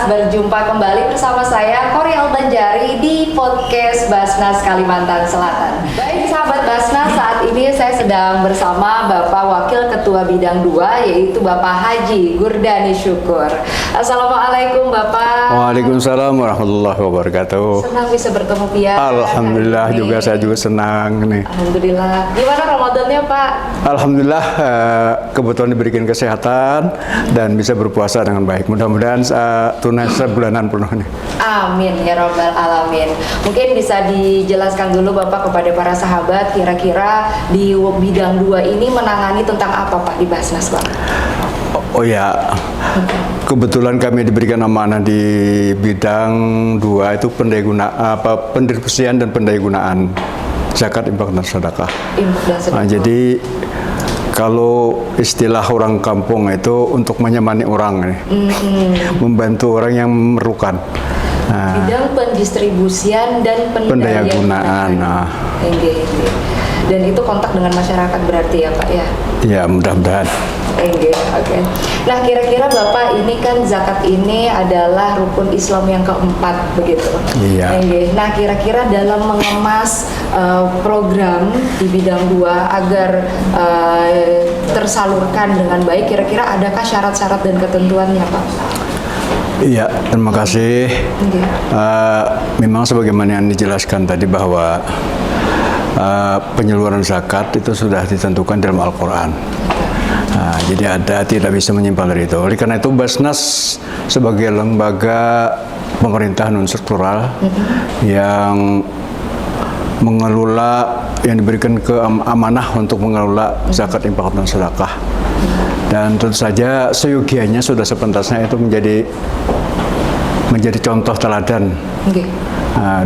berjumpa kembali bersama saya Kori Albanjari di podcast Basnas Kalimantan Selatan. Baik sahabat Basnas, saat ini saya sedang bersama Bapak Wakil Ketua Bidang 2 yaitu Bapak Haji Gurdani Syukur. Assalamualaikum Bapak. Waalaikumsalam warahmatullahi wabarakatuh. Senang bisa bertemu Pia. Alhamdulillah juga saya juga senang nih. Alhamdulillah. Gimana Ramadannya Pak? Alhamdulillah kebetulan diberikan kesehatan dan bisa berpuasa dengan baik. Mudah-mudahan tunai sebulanan penuh nih. Amin ya Rabbal Alamin. Mungkin bisa dijelaskan dulu Bapak kepada para sahabat kira-kira di bidang 2 ini menangani tentang apa Pak di Basnas Pak? Oh ya, kebetulan kami diberikan amanah di bidang 2 itu pendistribusian dan pendayagunaan zakat, infak dan sedekah. Jadi kalau istilah orang kampung itu untuk menyemani orang nih, membantu orang yang memerlukan. Bidang pendistribusian dan pendayagunaan. Dan itu kontak dengan masyarakat berarti ya Pak ya? Ya mudah-mudahan. Oke. Nah kira-kira Bapak ini kan zakat ini adalah rukun Islam yang keempat begitu. Iya. Nah kira-kira dalam mengemas program di bidang 2 agar tersalurkan dengan baik, kira-kira adakah syarat-syarat dan ketentuannya Pak? Iya, terima kasih. Memang sebagaimana yang dijelaskan tadi bahwa penyaluran zakat itu sudah ditentukan dalam Al-Quran. Jadi tidak bisa menyimpang dari itu. Oleh karena itu Basnas sebagai lembaga pemerintahan non-struktural yang mengelola, yang diberikan amanah untuk mengelola zakat, infak dan sedekah. Dan tentu saja seyogianya sudah sepentasnya itu menjadi contoh teladan.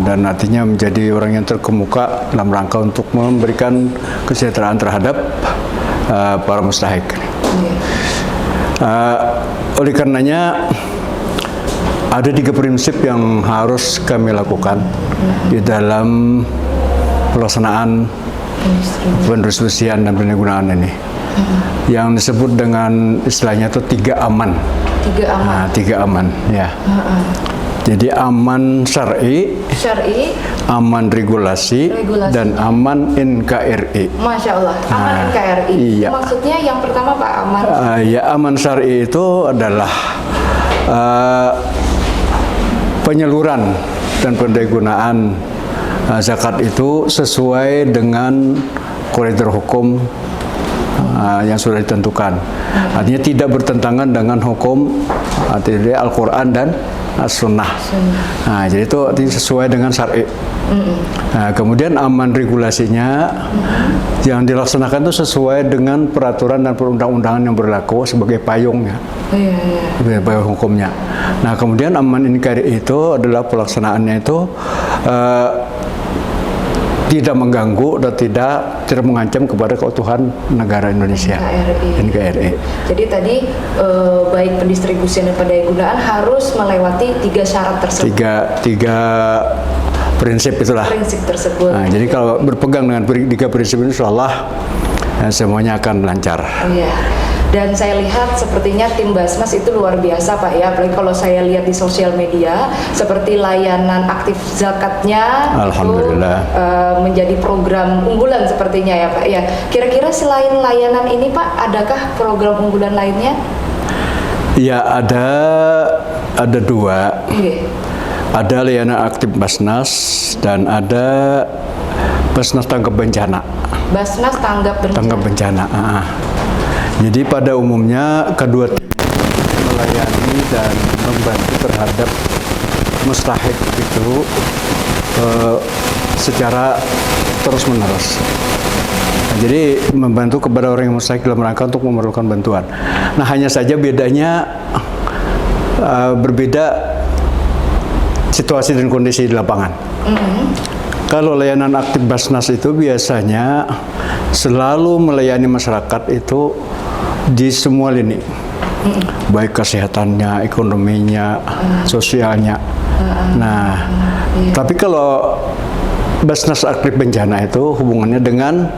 Dan artinya menjadi orang yang terkemuka dalam rangka untuk memberikan kesejahteraan terhadap para mustahik. Oleh karenanya ada 3 prinsip yang harus kami lakukan di dalam pelaksanaan pendistribusian dan pendayagunaan ini. Yang disebut dengan istilahnya itu 3 aman. 3 aman ya. Jadi aman syar'i, aman regulasi, dan aman NKRI. Masya Allah, aman NKRI. Iya. Maksudnya yang pertama Pak aman? Ya aman syar'i itu adalah penyaluran dan pendayagunaan zakat itu sesuai dengan koridor hukum yang sudah ditentukan. Artinya tidak bertentangan dengan hukum Al-Quran dan As-Sunnah. Jadi itu artinya sesuai dengan syar'i. Kemudian aman regulasinya yang dilaksanakan itu sesuai dengan peraturan dan perundang-undangan yang berlaku sebagai payungnya, payung hukumnya. Nah kemudian aman NKRI itu adalah pelaksanaannya itu tidak mengganggu dan tidak mengancam kepada keutuhan negara Indonesia. NKRI. Jadi tadi baik pendistribusian dan pendayagunaan harus melewati 3 syarat tersebut. Tiga prinsip itulah. Prinsip tersebut. Nah, jadi kalau berpegang dengan 3 prinsip ini, insya Allah semuanya akan lancar. Dan saya lihat sepertinya tim Basnas itu luar biasa Pak ya, apalagi kalau saya lihat di sosial media seperti layanan aktif zakatnya. Alhamdulillah. Itu menjadi program unggulan sepertinya ya Pak ya. Kira-kira selain layanan ini Pak, adakah program unggulan lainnya? Ya ada 2. Ada layanan aktif Basnas dan ada Basnas tanggap bencana. Basnas tanggap bencana. Jadi pada umumnya kedua melayani dan membantu terhadap mustahik itu secara terus-menerus. Jadi membantu kepada orang yang mustahik dalam rangka untuk memerlukan bantuan. Nah hanya saja bedanya berbeda situasi dan kondisi di lapangan. Kalau layanan aktif Basnas itu biasanya selalu melayani masyarakat itu di semua lini, baik kesehatannya, ekonominya, sosialnya. Tapi kalau Basnas aktif bencana itu hubungannya dengan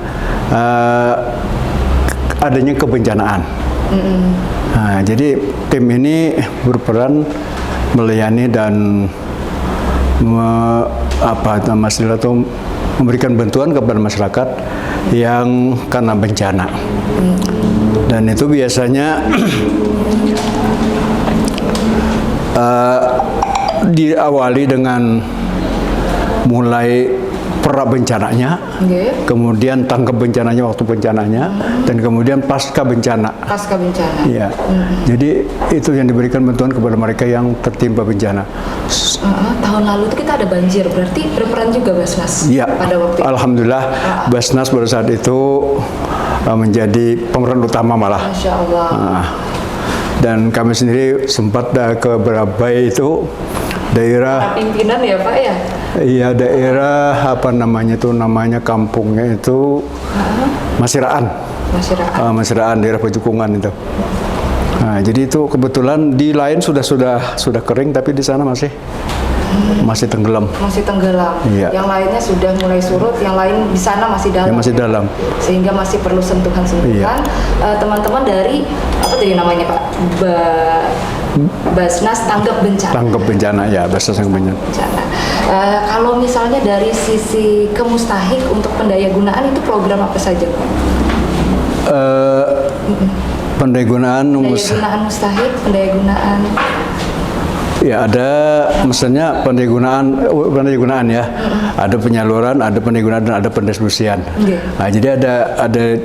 adanya kebencanaan. Jadi tim ini berperan melayani dan memberikan bantuan kepada masyarakat yang kena bencana. Dan itu biasanya diawali dengan mulai pra bencananya, kemudian tanggap bencananya waktu bencananya, dan kemudian pasca bencana. Pasca bencana. Iya. Jadi itu yang diberikan bantuan kepada mereka yang tertimpa bencana. Tahun lalu itu kita ada banjir, berarti berperan juga Basnas Iya. pada waktu itu. Alhamdulillah, Basnas pada saat itu menjadi pemeran utama malah. Masya Allah. Dan kami sendiri sempat ke Berabai itu daerah. Pimpinan ya Pak ya? Iya, daerah namanya kampungnya itu Masiraan. Masiraan daerah Pejukungan itu. Nah, jadi itu kebetulan di lain sudah kering, tapi di sana masih tenggelam. Masih tenggelam. Iya. Yang lainnya sudah mulai surut, yang lain di sana masih dalam. Yang masih dalam. Sehingga masih perlu sentuhan-sentuhan. Iya. Teman-teman dari apa tadi namanya Pak? Basnas tanggap bencana. Tanggap bencana ya, Basnas tanggap bencana. Kalau misalnya dari sisi Kemustahik untuk pendaya gunaan itu program apa saja Pak? Pendayagunaan Mustahik, pendayagunaan. Ya, ada misalnya pendayagunaan ya. Ada penyaluran, ada pendayagunaan, dan ada pendistribusian. Nah, jadi ada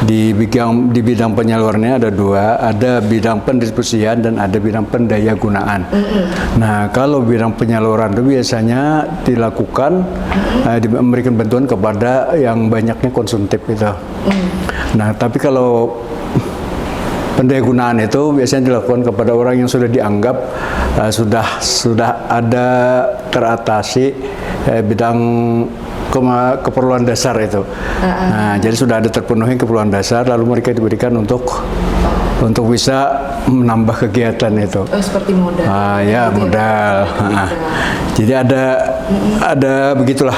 di bidang penyalurannya ada dua, ada bidang pendistribusian dan ada bidang pendayagunaan. Nah, kalau bidang penyaluran itu biasanya dilakukan memberikan bantuan kepada yang banyaknya konsumtif itu. Nah, tapi kalau pendayagunaan itu biasanya dilakukan kepada orang yang sudah dianggap sudah ada teratasi bidang keperluan dasar itu. Nah, jadi sudah ada terpenuhi keperluan dasar, lalu mereka diberikan untuk bisa menambah kegiatan itu. Seperti modal. Ya, modal. Jadi ada begitulah.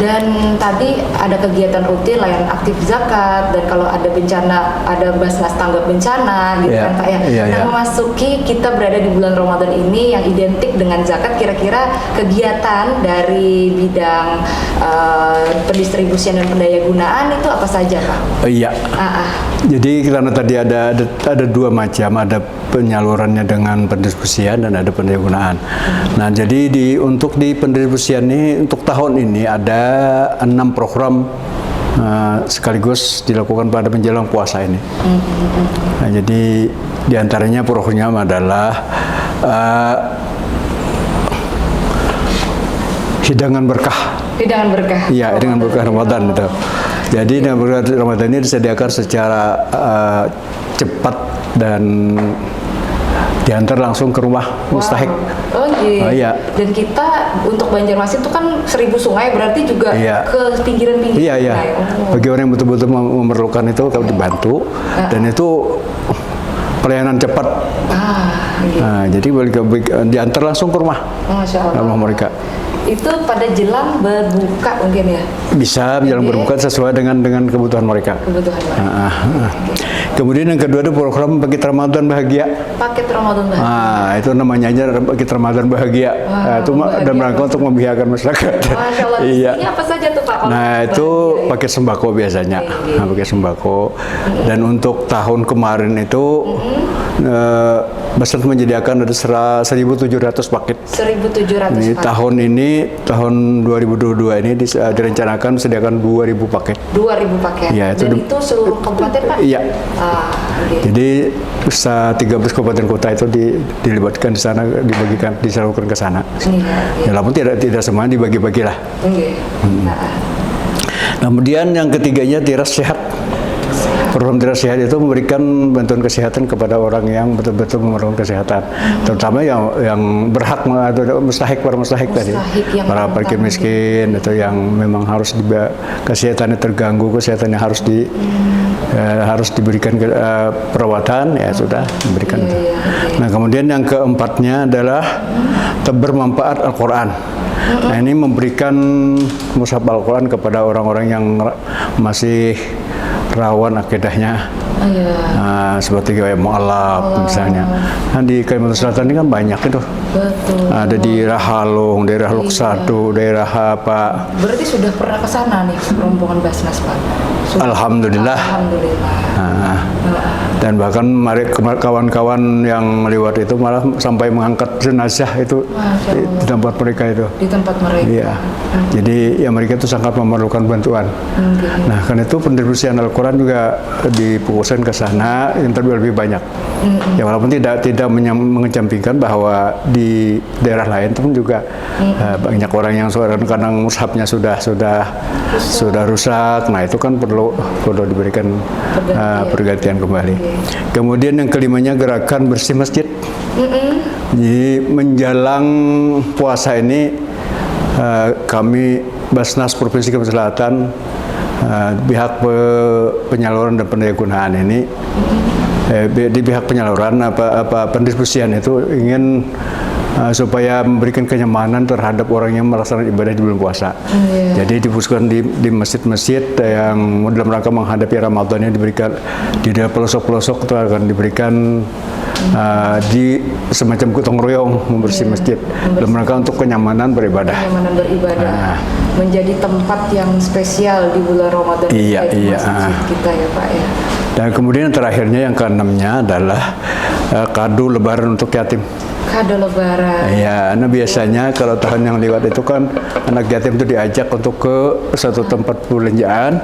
Dan tadi ada kegiatan rutin layanan aktif zakat, dan kalau ada bencana ada Basnas tanggap bencana gitu kan Pak ya. Memasuki kita berada di bulan Ramadan ini yang identik dengan zakat, kira-kira kegiatan dari bidang pendistribusian dan pendayagunaan itu apa saja Pak? Iya. Jadi karena tadi ada dua macam, ada penyalurannya dengan pendistribusian dan ada pendayagunaan. Nah, jadi untuk di pendistribusian ini untuk tahun ini ada 6 program sekaligus dilakukan pada menjelang puasa ini. Nah, jadi diantaranya program adalah hidangan berkah. Hidangan berkah. Iya, hidangan berkah Ramadan itu. Jadi hidangan berkah Ramadan ini disediakan secara cepat dan diantar langsung ke rumah mustahik. Iya. Dan kita untuk Banjarmasin itu kan 1000 sungai, berarti juga ke pinggiran-pinggiran. Iya. Bagi orang yang betul-betul memerlukan itu kalau dibantu, dan itu pelayanan cepat. Nah, jadi diantar langsung ke rumah. Masya Allah. Rumah mereka. Itu pada jelang berbuka mungkin ya? Bisa jelang berbuka sesuai dengan kebutuhan mereka. Kemudian yang kedua ada program Paket Ramadan Bahagia. Paket Ramadan Bahagia. Nah, itu namanya aja Paket Ramadan Bahagia. Itu dan rangka untuk membahagiakan masyarakat. Masya Allah. Iya. Ini apa saja tuh Pak? Nah, itu paket sembako biasanya. Nah, paket sembako. Dan untuk tahun kemarin itu Basnas menyediakan ada 1.700 paket. 1.700 paket. Tahun 2022 ini direncanakan disediakan 2.000 paket. 2.000 paket. Ya, dan itu seluruh kabupaten Pak? Iya. Jadi 13 kabupaten kota itu dilibatkan di sana, disalurkan ke sana. Walaupun tidak semuanya dibagi-bagi lah. Kemudian yang ketiganya Tiras Sehat. Program Tiras Sehat itu memberikan bantuan kesehatan kepada orang yang betul-betul memerlukan kesehatan, terutama yang berhak atau para mustahik tadi, para fakir miskin atau yang memang harus kesehatannya terganggu, kesehatannya harus diberikan perawatan, ya sudah diberikan. Nah, kemudian yang keempatnya adalah bermanfaat Al-Quran. Nah, ini memberikan mushaf Al-Quran kepada orang-orang yang masih rawan akidahnya, Oh, iya. Seperti kayak mu'alaf misalnya. Nah, di Kalimantan Selatan ini kan banyak itu. Betul. Ada di daerah Halong, daerah Loksado, daerah apa. Berarti sudah pernah ke sana nih rombongan Basnas, Pak? Alhamdulillah. Alhamdulillah. Dan bahkan kawan-kawan yang lewat itu malah sampai mengangkat jenazah itu di tempat mereka itu. Di tempat mereka. Iya. Jadi ya mereka itu sangat memerlukan bantuan. Nah, karena itu pendistribusian Al-Quran juga difokuskan ke sana yang lebih banyak. Ya walaupun tidak mengecampingkan bahwa di daerah lain pun juga banyak orang yang kadang mushafnya sudah rusak. Nah, itu kan perlu diberikan pergantian kembali. Kemudian yang kelimanya gerakan bersih masjid. Jadi menjelang puasa ini kami Basnas Provinsi Kalimantan Selatan, pihak penyaluran dan pendayagunaan ini, di pihak penyaluran pendistribusian itu ingin supaya memberikan kenyamanan terhadap orang yang melaksanakan ibadah di bulan puasa. Jadi difokuskan di masjid-masjid yang dalam rangka menghadapi Ramadan yang diberikan di daerah pelosok-pelosok itu akan diberikan di semacam gotong royong membersih masjid dalam rangka untuk kenyamanan beribadah. Kenyamanan beribadah. Menjadi tempat yang spesial di bulan Ramadan masjid kita ya Pak ya. Dan kemudian yang terakhirnya yang keenamnya adalah kado lebaran untuk yatim. Kado lebaran. Iya, nah biasanya kalau tahun yang lewat itu kan anak yatim itu diajak untuk ke satu tempat perbelanjaan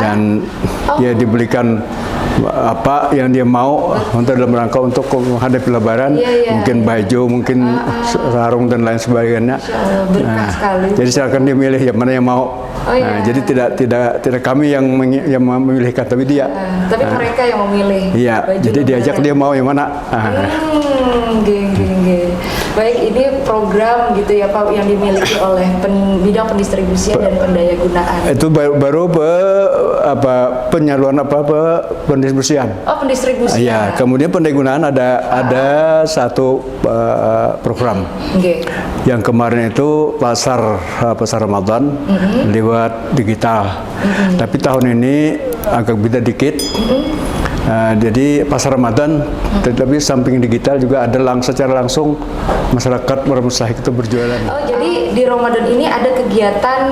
dan dia dibelikan apa yang dia mau untuk dalam rangka untuk menghadapi lebaran, mungkin baju, mungkin sarung dan lain sebagainya. Berkah sekali. Jadi silakan dia milih yang mana yang mau. Jadi tidak kami yang memilihkan, tapi dia. Tapi mereka yang memilih. Iya, jadi diajak dia mau yang mana. Baik, ini program gitu ya Pak yang dimiliki oleh bidang pendistribusian dan pendayagunaan. Itu baru penyaluran pendistribusian. Oh, pendistribusian. Iya, kemudian pendayagunaan ada satu program. Yang kemarin itu pasar Ramadan lewat digital. Tapi tahun ini agak beda dikit. Jadi pasar Ramadan, tetapi samping digital juga ada secara langsung masyarakat bermusahik itu berjualan. Oh, jadi di Ramadan ini ada kegiatan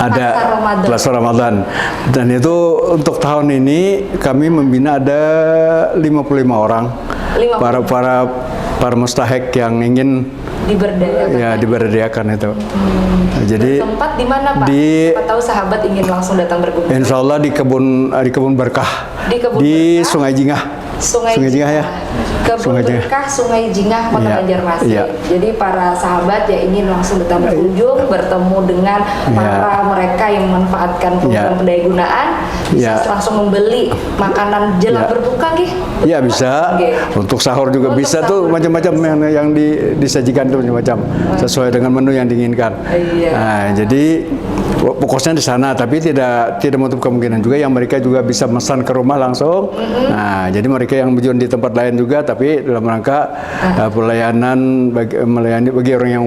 pasar Ramadan. Dan itu untuk tahun ini kami membina ada 55 orang. Para mustahik yang ingin diberdayakan itu. Jadi tempat di mana Pak? Siapa tahu sahabat ingin langsung datang berkunjung. Insya Allah di kebun berkah. Di Sungai Jingah. Sungai Jingah ya. Kebun Berkah Sungai Jingah Kota Banjarmasin. Jadi para sahabat yang ingin langsung datang berkunjung, bertemu dengan para mereka yang memanfaatkan program pendayagunaan, bisa langsung membeli makanan jelang berbuka gitu. Iya bisa. Untuk sahur juga bisa tuh macam-macam yang disajikan tuh macam-macam sesuai dengan menu yang diinginkan. Nah, jadi fokusnya di sana, tapi tidak menutup kemungkinan juga yang mereka juga bisa pesan ke rumah langsung. Nah, jadi mereka yang berjualan di tempat lain juga, tapi dalam rangka pelayanan bagi orang yang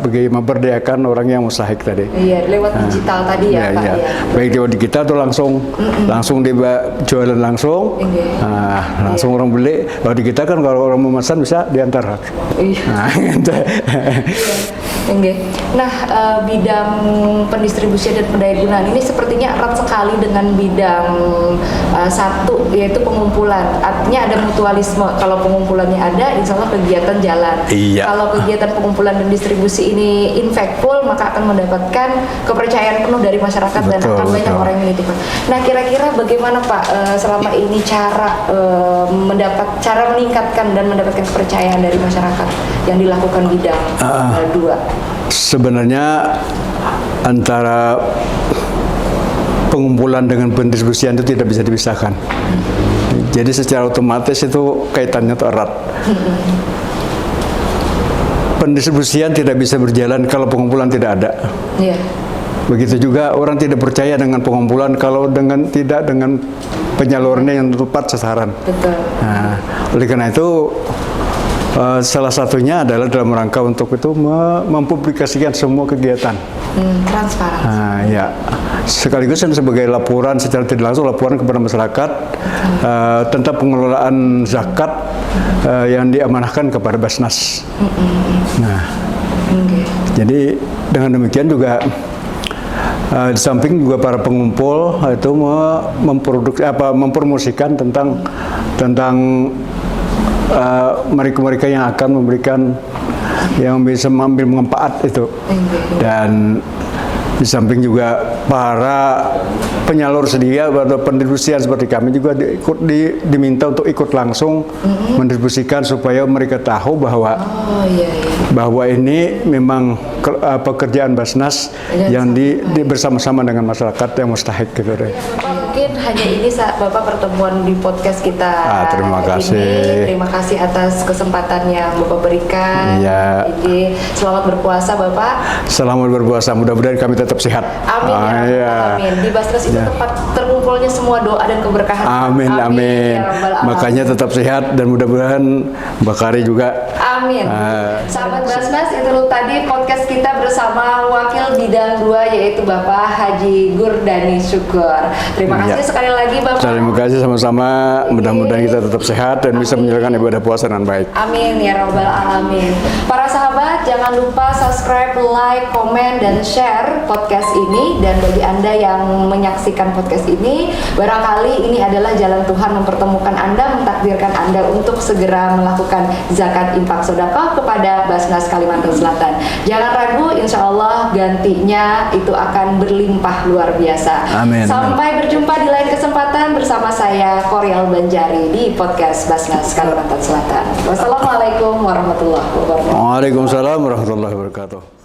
bagi memberdayakan orang yang mustahik tadi. Iya, lewat digital tadi ya Pak. Ya. Baik lewat digital tuh langsung jualan langsung. Langsung orang beli. Kalau di kita kan kalau orang memesan bisa diantar. Nah, bidang pendistribusian dan pendayagunaan ini sepertinya erat sekali dengan bidang satu, yaitu pengumpulan. Artinya ada mutualisme. Kalau pengumpulannya ada, insya Allah kegiatan jalan. Kalau kegiatan pengumpulan dan distribusi ini impactful, maka akan mendapatkan kepercayaan penuh dari masyarakat dan akan banyak orang yang menitipkan. Nah, kira-kira bagaimana Pak selama ini cara meningkatkan dan mendapatkan kepercayaan dari masyarakat yang dilakukan bidang dua? Sebenarnya antara pengumpulan dengan pendistribusian itu tidak bisa dipisahkan. Jadi secara otomatis itu kaitannya erat. Pendistribusian tidak bisa berjalan kalau pengumpulan tidak ada. Begitu juga orang tidak percaya dengan pengumpulan kalau tidak dengan penyalurannya yang tepat sasaran. Betul. Nah, oleh karena itu Salah satunya adalah dalam rangka untuk itu mempublikasikan semua kegiatan. Transparansi. Nah, ya, sekaligus kan sebagai laporan secara tidak langsung laporan kepada masyarakat tentang pengelolaan zakat yang diamanahkan kepada Basnas. Nah, jadi dengan demikian juga di samping juga para pengumpul itu mempromosikan tentang mereka yang akan memberikan yang bisa mengambil manfaat itu. Dan di samping juga para penyalur sedia atau pendistribusian seperti kami juga diminta untuk ikut langsung mendistribusikan supaya mereka tahu bahwa bahwa ini memang pekerjaan Basnas yang bersama-sama dengan masyarakat yang mustahik gitu deh. Mungkin hanya ini Bapak pertemuan di podcast kita. Terima kasih. Terima kasih atas kesempatan yang Bapak berikan. Ya. Jadi selamat berpuasa Bapak. Selamat berpuasa. Mudah-mudahan kami tetap sehat. Amin. Amin. Di Basnas itu tempat terkumpulnya semua doa dan keberkahan. Amin. Ya makanya tetap sehat dan mudah-mudahan Bakari juga. Amin. Sahabat Basnas, itu tadi podcast kita bersama Wakil Bidang 2 yaitu Bapak Haji Gurdani Syukur. Terima kasih sekali lagi Bapak. Terima kasih sama-sama. Mudah-mudahan kita tetap sehat dan bisa menjalankan ibadah puasa dengan baik. Amin ya rabbal alamin. Para sahabat, jangan lupa subscribe, like, komen, dan share podcast ini. Dan bagi Anda yang menyaksikan podcast ini, barangkali ini adalah jalan Tuhan mempertemukan Anda, mentakdirkan Anda untuk segera melakukan zakat infak sedekah kepada Basnas Kalimantan Selatan. Jangan ragu, insya Allah gantinya itu akan berlimpah luar biasa. Amin. Sampai berjumpa di lain kesempatan bersama saya Koryal Banjari di podcast Basnas Kalimantan Selatan. Wassalamualaikum warahmatullahi wabarakatuh. Waalaikumsalam warahmatullahi wabarakatuh.